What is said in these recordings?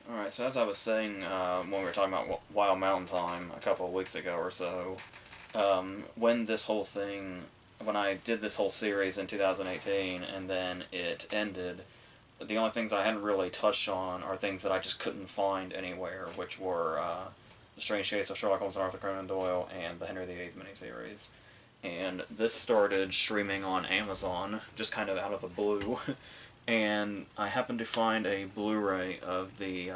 Alright, so as I was saying when we were talking about Wild Mountain Time a couple of weeks ago or so, when this whole thing, when I did this whole series in 2018 and then it ended, the only things I hadn't really touched on are things that I just couldn't find anywhere, which were The Strange Case of Sherlock Holmes and Arthur Conan Doyle and the Henry VIII miniseries. And this started streaming on Amazon, just kind of out of the blue. And I happened to find a Blu-ray of the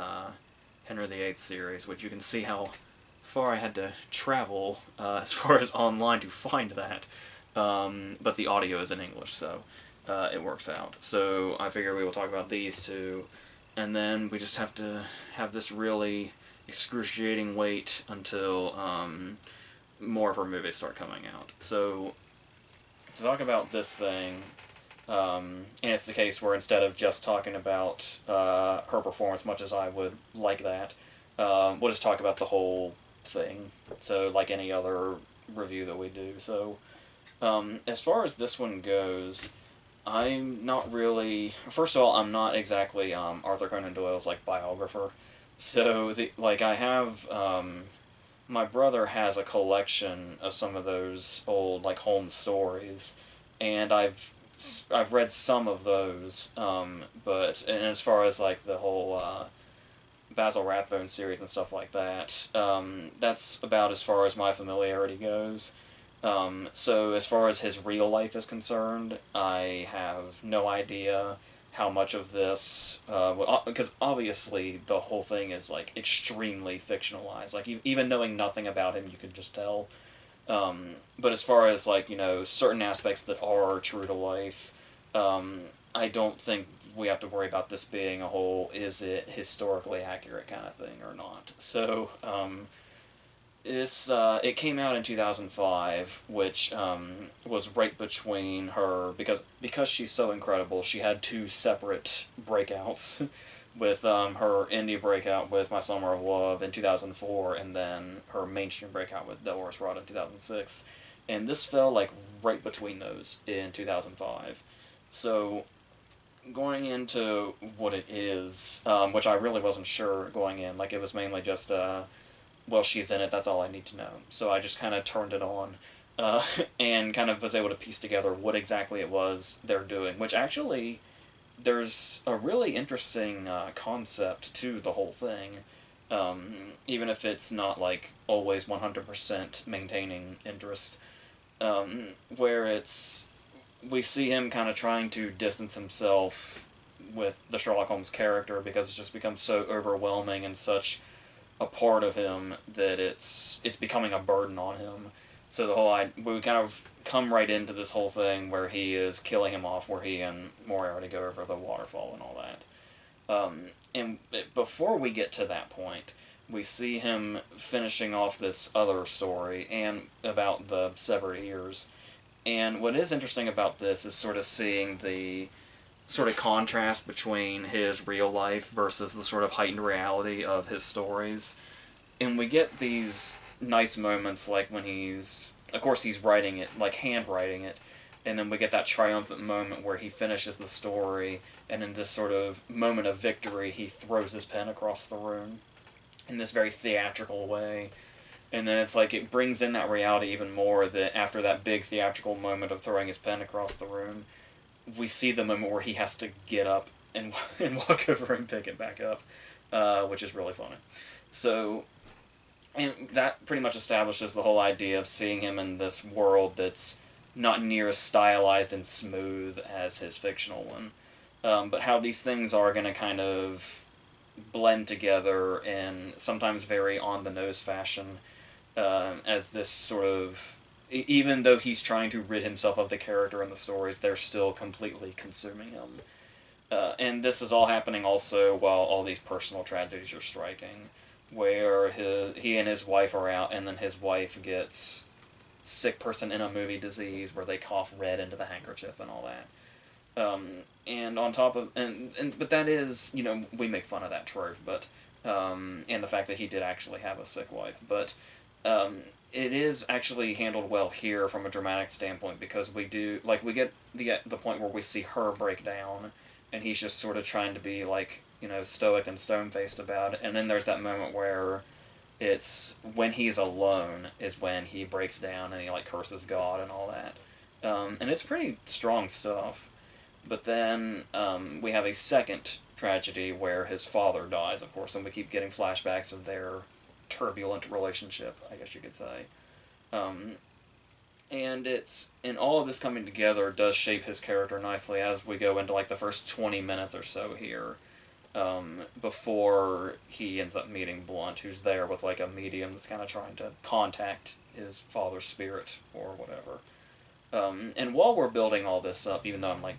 Henry VIII series, which you can see how far I had to travel as far as online to find that. But the audio is in English, so it works out. So I figure we will talk about these two, and then we just have to have this really excruciating wait until more of her movies start coming out. So to talk about this thing, and it's the case where instead of just talking about her performance, much as I would like that, we'll just talk about the whole thing. So, like any other review that we do. So, as far as this one goes, I'm not really. First of all, I'm not exactly Arthur Conan Doyle's like biographer. So, I have. My brother has a collection of some of those old like Holmes stories, and I've read some of those, but and as far as like the whole Basil Rathbone series and stuff like that, that's about as far as my familiarity goes. So as far as his real life is concerned, I have no idea how much of this, because obviously the whole thing is like extremely fictionalized. Like even knowing nothing about him, you can just tell. But as far as like certain aspects that are true to life, I don't think we have to worry about this being a whole is it historically accurate kind of thing or not. So it came out in 2005, which was right between her because she's so incredible. She had two separate breakouts. With her indie breakout with My Summer of Love in 2004, and then her mainstream breakout with Dolores Rod in 2006. And this fell like right between those in 2005. So going into what it is, which I really wasn't sure going in, like it was mainly just, well, she's in it, that's all I need to know. So I just kind of turned it on. And kind of was able to piece together what exactly it was they're doing, which actually there's a really interesting concept to the whole thing, even if it's not like always 100% maintaining interest, where we see him kind of trying to distance himself with the Sherlock Holmes character because it's just become so overwhelming and such a part of him that it's becoming a burden on him. So we kind of come right into this whole thing where he is killing him off, where he and Moriarty go over the waterfall and all that. And before we get to that point, we see him finishing off this other story and about the severed ears. And what is interesting about this is sort of seeing the sort of contrast between his real life versus the sort of heightened reality of his stories. And we get these nice moments like when of course he's writing it, like handwriting it, and then we get that triumphant moment where he finishes the story, and in this sort of moment of victory, he throws his pen across the room in this very theatrical way. And then it's like it brings in that reality even more that after that big theatrical moment of throwing his pen across the room, we see the moment where he has to get up and, and walk over and pick it back up, which is really funny. So and that pretty much establishes the whole idea of seeing him in this world that's not near as stylized and smooth as his fictional one. But how these things are going to kind of blend together in sometimes very on the nose fashion, as this sort of. Even though he's trying to rid himself of the character in the stories, they're still completely consuming him. And this is all happening also while all these personal tragedies are striking, where he and his wife are out, and then his wife gets sick person in a movie disease where they cough red into the handkerchief and all that. And on top of but that is we make fun of that trope, but and the fact that he did actually have a sick wife, but it is actually handled well here from a dramatic standpoint because we get the point where we see her break down, and he's just sort of trying to be like stoic and stone-faced about it. And then there's that moment where it's when he's alone is when he breaks down and he like curses God and all that. And it's pretty strong stuff. But then we have a second tragedy where his father dies, of course, and we keep getting flashbacks of their turbulent relationship, I guess you could say. Um, and all of this coming together does shape his character nicely as we go into like the first 20 minutes or so here, before he ends up meeting Blunt, who's there with like a medium that's kind of trying to contact his father's spirit or whatever. And while we're building all this up, even though I'm like,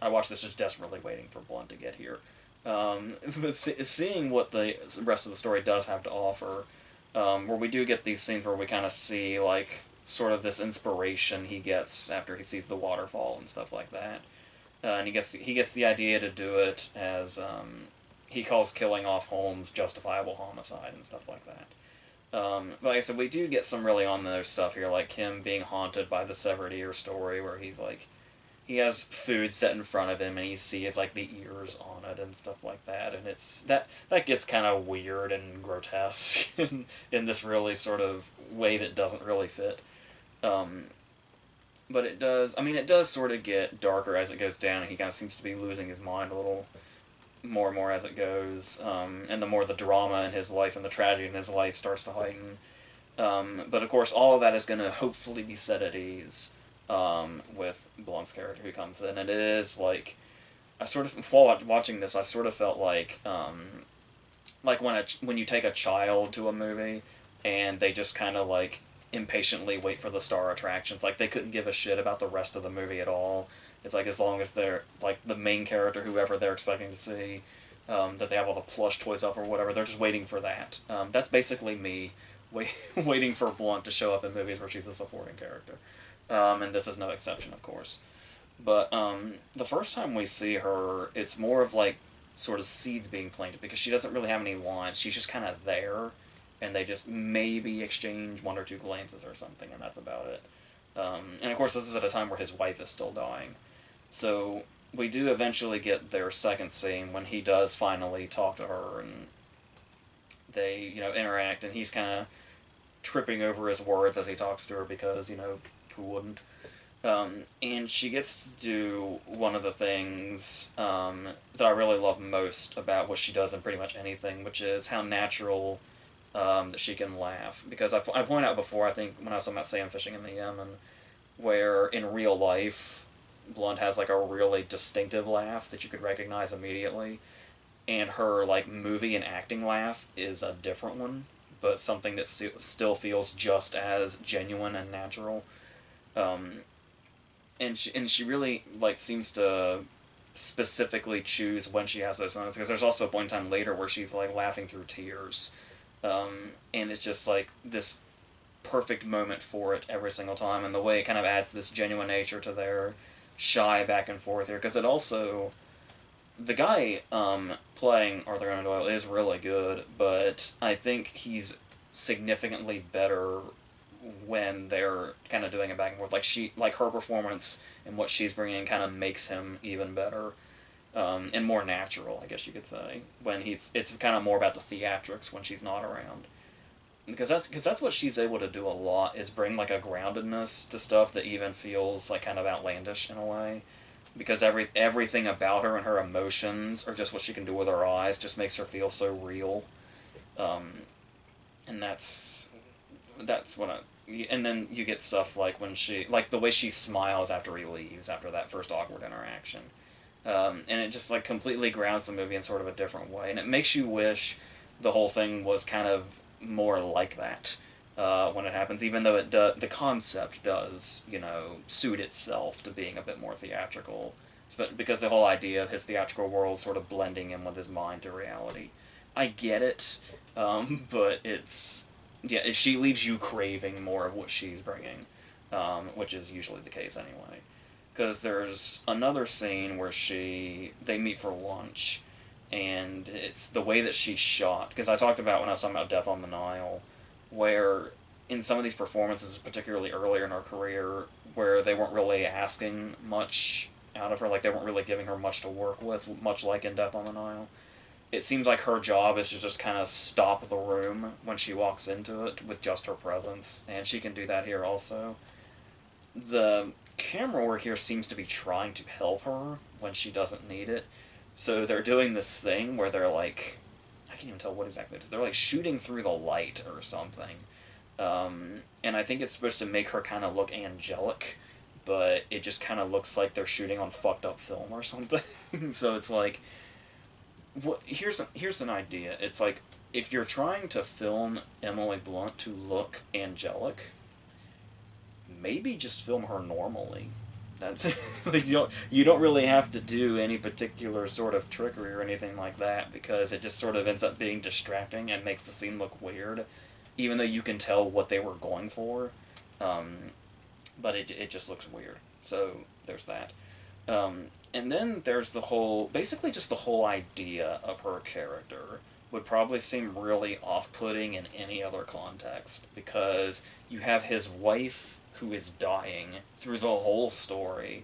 I watch this just desperately waiting for Blunt to get here. But seeing what the rest of the story does have to offer, where we do get these scenes where we kind of see like sort of this inspiration he gets after he sees the waterfall and stuff like that, and he gets the idea to do it as he calls killing off Holmes justifiable homicide and stuff like that. But like I said, we do get some really on the stuff here, like him being haunted by the severed ear story, where he's like, he has food set in front of him, and he sees like the ears on it and stuff like that, and it's that gets kind of weird and grotesque in this really sort of way that doesn't really fit. Um, but it does. I mean, it does sort of get darker as it goes down, and he kind of seems to be losing his mind a little more and more as it goes, and the more the drama in his life and the tragedy in his life starts to heighten. But of course, all of that is going to hopefully be set at ease with Blunt's character who comes in. And it is like, I sort of, while watching this, I sort of felt like when you take a child to a movie and they just kind of like impatiently wait for the star attractions. Like they couldn't give a shit about the rest of the movie at all. It's like as long as they're like the main character, whoever they're expecting to see, that they have all the plush toys up or whatever. They're just waiting for that. That's basically me, waiting for Blunt to show up in movies where she's a supporting character, and this is no exception, of course. But the first time we see her, it's more of like sort of seeds being planted because she doesn't really have any lines. She's just kind of there, and they just maybe exchange one or two glances or something, and that's about it. And of course, this is at a time where his wife is still dying. So we do eventually get their second scene when he does finally talk to her, and they, interact, and he's kind of tripping over his words as he talks to her because, who wouldn't? And she gets to do one of the things that I really love most about what she does in pretty much anything, which is how natural that she can laugh. Because I pointed out before, I think, when I was talking about sand fishing in the Yemen, where in real life, Blunt has like a really distinctive laugh that you could recognize immediately, and her like movie and acting laugh is a different one, but something that still feels just as genuine and natural. Um, and she really like seems to specifically choose when she has those moments because there's also a point in time later where she's like laughing through tears, and it's just like this perfect moment for it every single time, and the way it kind of adds this genuine nature to their shy back and forth here, because it also, the guy playing Arthur Conan Doyle is really good, but I think he's significantly better when they're kind of doing it back and forth. Like her performance and what she's bringing kind of makes him even better, and more natural, I guess you could say. When it's kind of more about the theatrics when she's not around. Because that's what she's able to do a lot, is bring like a groundedness to stuff that even feels like kind of outlandish in a way, because everything about her and her emotions, or just what she can do with her eyes, just makes her feel so real, and that's what and then you get stuff like when like the way she smiles after he leaves after that first awkward interaction, and it just like completely grounds the movie in sort of a different way, and it makes you wish the whole thing was kind of more like that when it happens, even though the concept does, suit itself to being a bit more theatrical, but because the whole idea of his theatrical world sort of blending in with his mind to reality. I get it, but yeah, she leaves you craving more of what she's bringing, which is usually the case anyway. Because there's another scene where they meet for lunch, and it's the way that she's shot. Because I talked about when I was talking about Death on the Nile, where in some of these performances, particularly earlier in her career, where they weren't really asking much out of her, like they weren't really giving her much to work with, much like in Death on the Nile. it seems like her job is to just kind of stop the room when she walks into it with just her presence, and she can do that here also. The camera work here seems to be trying to help her when she doesn't need it. So they're doing this thing where they're like, I can't even tell what exactly it is. They're like shooting through the light or something. And I think it's supposed to make her kind of look angelic, but it just kind of looks like they're shooting on fucked up film or something. So it's like, here's an idea. It's like, if you're trying to film Emily Blunt to look angelic, maybe just film her normally. That's like, you don't really have to do any particular sort of trickery or anything like that, because it just sort of ends up being distracting and makes the scene look weird, even though you can tell what they were going for. Um, but it just looks weird. So there's that. And then there's the whole, basically just the whole idea of her character would probably seem really off-putting in any other context, because you have his wife who is dying through the whole story,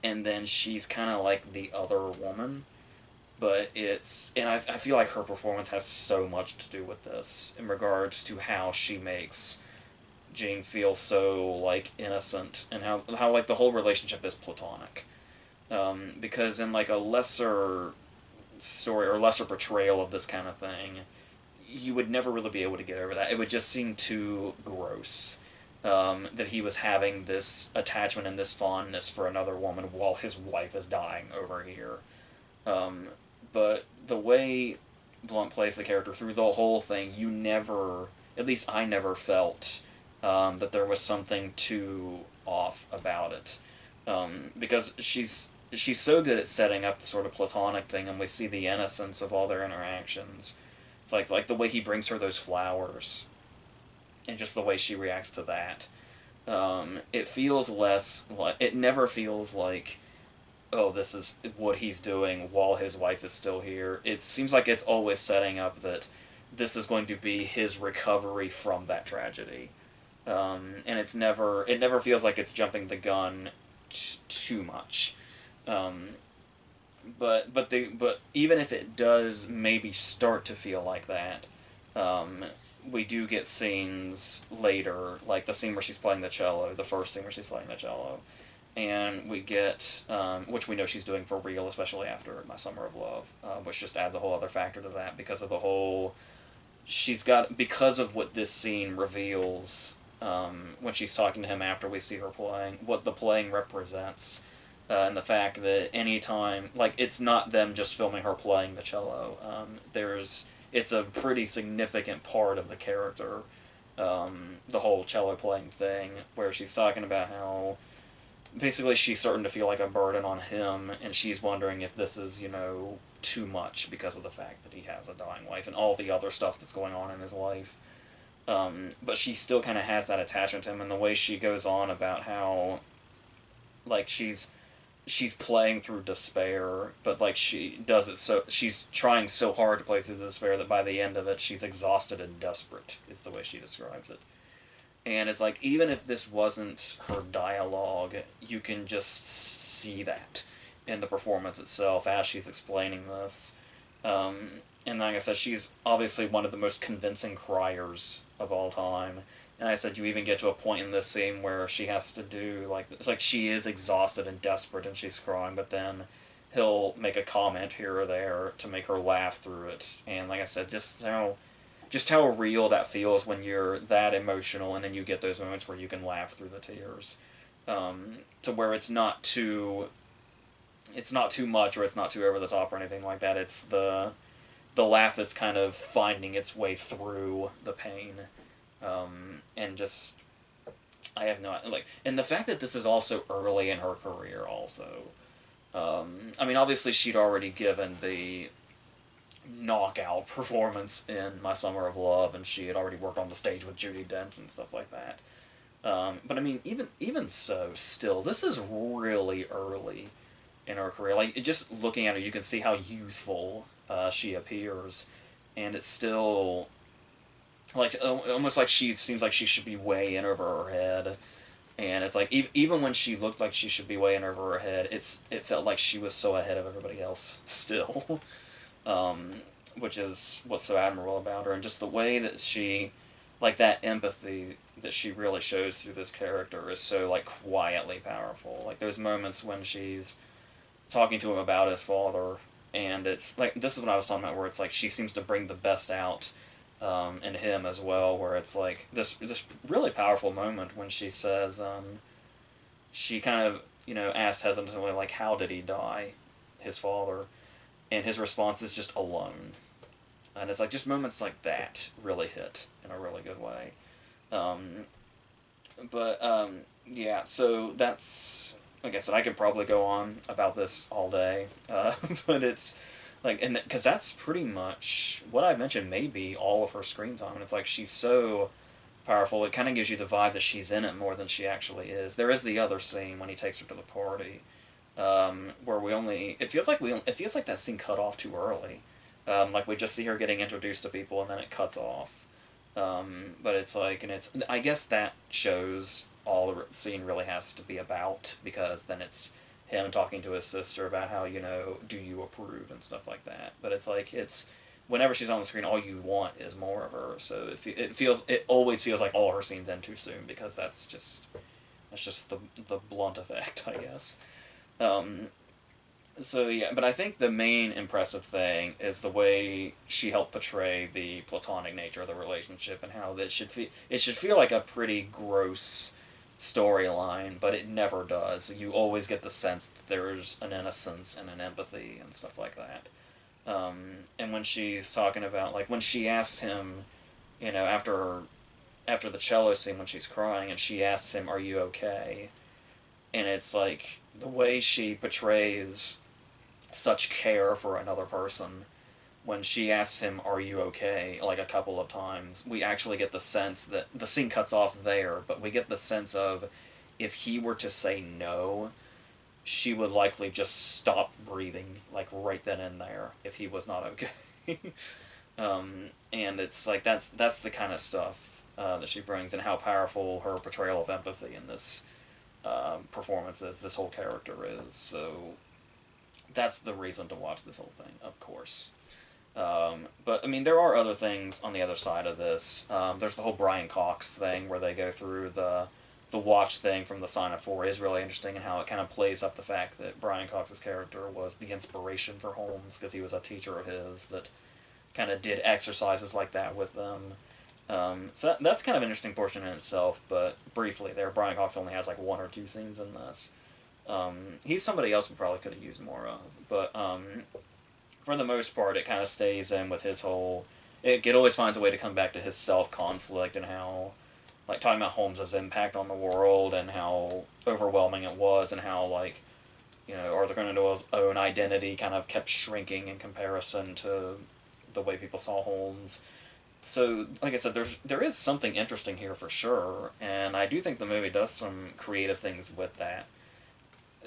and then she's kind of like the other woman. But I feel like her performance has so much to do with this in regards to how she makes Jane feel so, like, innocent, and how like, the whole relationship is platonic. Because in, like, a lesser story or lesser portrayal of this kind of thing, you would never really be able to get over that. It would just seem too gross. That he was having this attachment and this fondness for another woman while his wife is dying over here. Um, but the way Blunt plays the character through the whole thing, you never, at least I never felt that there was something too off about it. Because she's so good at setting up the sort of platonic thing, and we see the innocence of all their interactions. It's like the way he brings her those flowers, and just the way she reacts to that. It feels less like, it never feels like, oh, this is what he's doing while his wife is still here. It seems like it's always setting up that this is going to be his recovery from that tragedy. And it never feels like it's jumping the gun too much. Um, but even if it does maybe start to feel like that, we do get scenes later, like the scene where she's playing the cello, the first scene where she's playing the cello, and we get, which we know she's doing for real, especially after My Summer of Love, which just adds a whole other factor to that, because of the whole, because of what this scene reveals, when she's talking to him after we see her playing, what the playing represents, and the fact that anytime, like, it's not them just filming her playing the cello, it's a pretty significant part of the character, the whole cello playing thing, where she's talking about how basically she's starting to feel like a burden on him, and she's wondering if this is, too much because of the fact that he has a dying wife and all the other stuff that's going on in his life. But she still kind of has that attachment to him, and the way she goes on about how, like, she's playing through despair, but, like, she does it so, she's trying so hard to play through the despair that by the end of it she's exhausted and desperate, is the way she describes it. And it's like, even if this wasn't her dialogue, you can just see that in the performance itself as she's explaining this. And like I said, she's obviously one of the most convincing criers of all time. And I said, you even get to a point in this scene where she has to do, like, it's like she is exhausted and desperate and she's crying, but then he'll make a comment here or there to make her laugh through it. And like I said, just how real that feels when you're that emotional, and then you get those moments where you can laugh through the tears, to where it's not too much or it's not too over the top or anything like that. It's the laugh that's kind of finding its way through the pain, and just, I have no, like, and the fact that this is also early in her career also. I mean, obviously she'd already given the knockout performance in My Summer of Love, and she had already worked on the stage with Judi Dench and stuff like that. But I mean, even so, still, this is really early in her career. Like, just looking at her, you can see how youthful she appears, and it's still, like, almost like she seems like she should be way in over her head. And it's like, even when she looked like she should be way in over her head, it felt like she was so ahead of everybody else still. um, which is what's so admirable about her, and just the way that she, like that empathy that she really shows through this character is so like quietly powerful. Like those moments when she's talking to him about his father, and it's like this is what I was talking about, where it's like she seems to bring the best out in him as well. Where it's like this really powerful moment when she says she kind of asks hesitantly like how did he die, his father, and his response is just alone, and it's like just moments like that really hit in a really good way. Um, but yeah, so that's like I said, I could probably go on about this all day, but it's like and because that's pretty much what I mentioned, maybe all of her screen time, and it's like she's so powerful. It kind of gives you the vibe that she's in it more than she actually is. There is the other scene when he takes her to the party, where we only it feels like that scene cut off too early. Like we just see her getting introduced to people and then it cuts off. But it's like, and it's I guess that shows all the scene really has to be about, because then it's him talking to his sister about how do you approve and stuff like that. But it's like it's whenever she's on the screen, all you want is more of her. So it always feels like all her scenes end too soon, because that's just the blunt effect, I guess. Um, so yeah, but I think the main impressive thing is the way she helped portray the platonic nature of the relationship, and how that should feel like a pretty gross storyline, but it never does. You always get the sense that there's an innocence and an empathy and stuff like that. And when she's talking about like when she asks him, after the cello scene when she's crying and she asks him, "Are you okay?" And it's like the way she portrays such care for another person when she asks him, "Are you okay?" like a couple of times, we actually get the sense that the scene cuts off there, but we get the sense of if he were to say no, she would likely just stop breathing, like right then and there, if he was not okay. And it's like that's the kind of stuff that she brings, and how powerful her portrayal of empathy in this performance is, this whole character is. So that's the reason to watch this whole thing, of course. But I mean, there are other things on the other side of this. There's the whole Brian Cox thing where they go through the watch thing from the Sign of Four is really interesting, and how it kind of plays up the fact that Brian Cox's character was the inspiration for Holmes because he was a teacher of his that kind of did exercises like that with them. So that's kind of an interesting portion in itself, but briefly there, Brian Cox only has like one or two scenes in this. He's somebody else we probably could have used more of, but for the most part, it kind of stays in with his whole. It always finds a way to come back to his self conflict and how, like talking about Holmes's impact on the world and how overwhelming it was, and how like Arthur Conan Doyle's own identity kind of kept shrinking in comparison to the way people saw Holmes. So, like I said, there is something interesting here for sure, and I do think the movie does some creative things with that.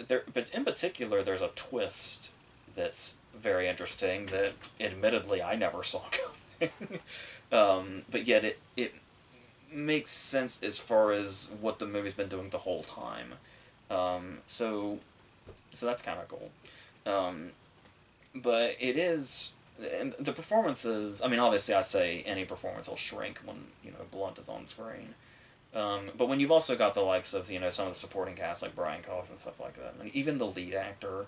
But in particular, there's a twist that's very interesting that, admittedly, I never saw coming. But yet it makes sense as far as what the movie's been doing the whole time. So that's kind of cool. Um, but it is, and the performances. I mean, obviously, I say any performance will shrink when Blunt is on screen. But when you've also got the likes of some of the supporting cast like Brian Cox and stuff like that, and even the lead actor,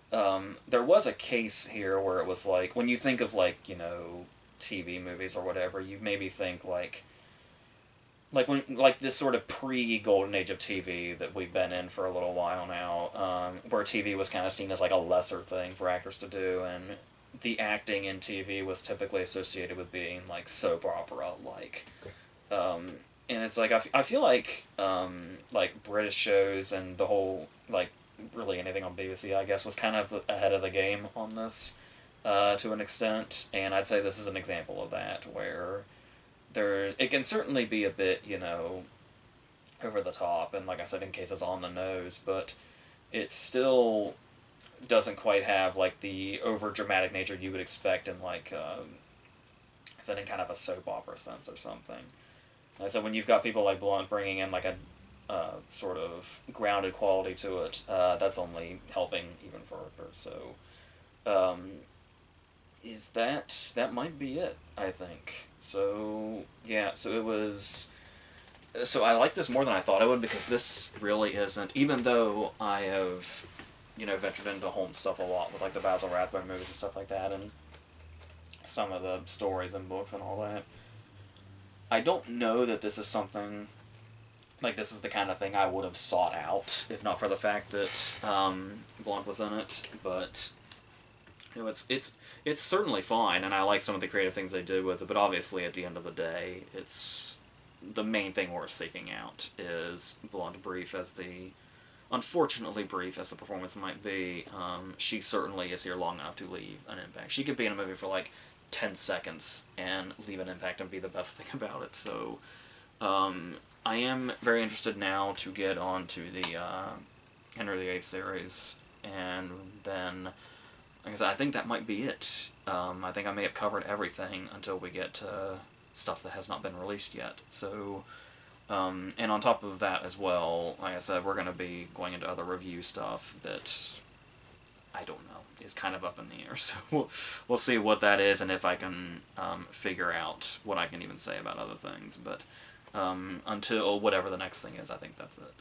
there was a case here where it was like when you think of like TV movies or whatever, you maybe think like this sort of pre-golden age of TV that we've been in for a little while now, where TV was kind of seen as like a lesser thing for actors to do, and the acting in TV was typically associated with being like soap opera like. And it's like I feel like British shows and the whole like really anything on BBC I guess was kind of ahead of the game on this to an extent, and I'd say this is an example of that where it can certainly be a bit over the top and like I said in cases on the nose, but it still doesn't quite have like the over dramatic nature you would expect in like in kind of a soap opera sense or something. So when you've got people like Blunt bringing in like a sort of grounded quality to it, that's only helping even further. So, um, is that might be it, I think. So yeah, so it was. So I like this more than I thought I would, because this really isn't. Even though I have, ventured into Holmes stuff a lot with like the Basil Rathbone movies and stuff like that, and some of the stories and books and all that. I don't know that this is something like this is the kind of thing I would have sought out if not for the fact that Blanc was in it. But it's certainly fine, and I like some of the creative things they did with it. But obviously, at the end of the day, it's the main thing worth seeking out is Blonde brief as the unfortunately brief as the performance might be. She certainly is here long enough to leave an impact. She could be in a movie for like 10 seconds and leave an impact and be the best thing about it. So I am very interested now to get on to the Henry VIII series, and then, like I said, I think that might be it. I think I may have covered everything until we get to stuff that has not been released yet. So, and on top of that as well, like I said, we're going to be going into other review stuff that I don't know is kind of up in the air. So we'll see what that is, and if I can figure out what I can even say about other things. But until whatever the next thing is, I think that's it.